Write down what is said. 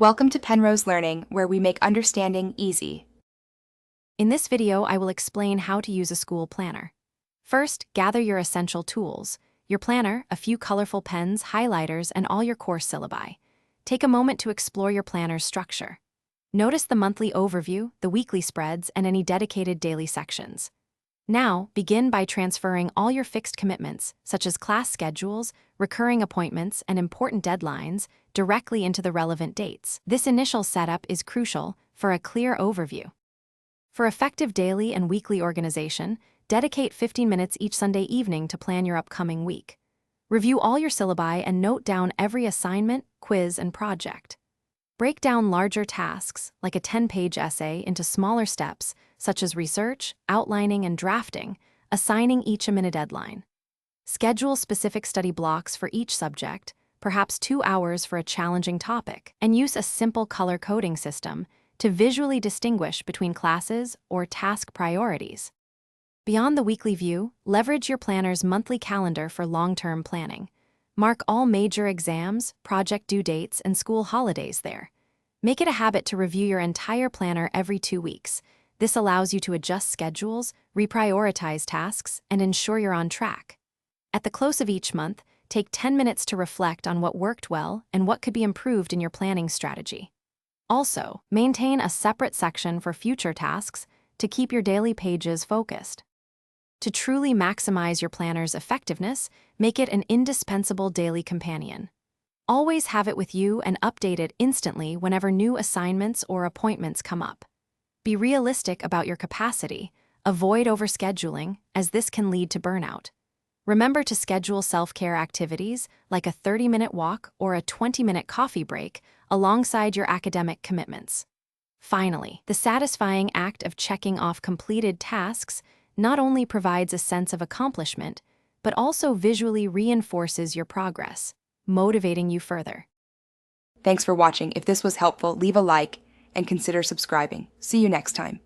Welcome to Penrose Learning, where we make understanding easy. In this video, I will explain how to use a school planner. First, gather your essential tools: your planner, a few colorful pens, highlighters, and all your course syllabi. Take a moment to explore your planner's structure. Notice the monthly overview, the weekly spreads, and any dedicated daily sections. Now, begin by transferring all your fixed commitments, such as class schedules, recurring appointments, and important deadlines, directly into the relevant dates. This initial setup is crucial for a clear overview. For effective daily and weekly organization, dedicate 15 minutes each Sunday evening to plan your upcoming week. Review all your syllabi and note down every assignment, quiz, and project. Break down larger tasks, like a 10-page essay, into smaller steps, such as research, outlining, and drafting, assigning each a minute deadline. Schedule specific study blocks for each subject, perhaps 2 hours for a challenging topic, and use a simple color coding system to visually distinguish between classes or task priorities. Beyond the weekly view, leverage your planner's monthly calendar for long-term planning. Mark all major exams, project due dates, and school holidays there. Make it a habit to review your entire planner every 2 weeks. This allows you to adjust schedules, reprioritize tasks, and ensure you're on track. At the close of each month, take 10 minutes to reflect on what worked well and what could be improved in your planning strategy. Also, maintain a separate section for future tasks to keep your daily pages focused. To truly maximize your planner's effectiveness, make it an indispensable daily companion. Always have it with you and update it instantly whenever new assignments or appointments come up. Be realistic about your capacity. Avoid overscheduling, as this can lead to burnout. Remember to schedule self-care activities like a 30-minute walk or a 20-minute coffee break alongside your academic commitments. Finally, the satisfying act of checking off completed tasks not only provides a sense of accomplishment, but also visually reinforces your progress, motivating you further. Thanks for watching. If this was helpful, leave a like and consider subscribing. See you next time.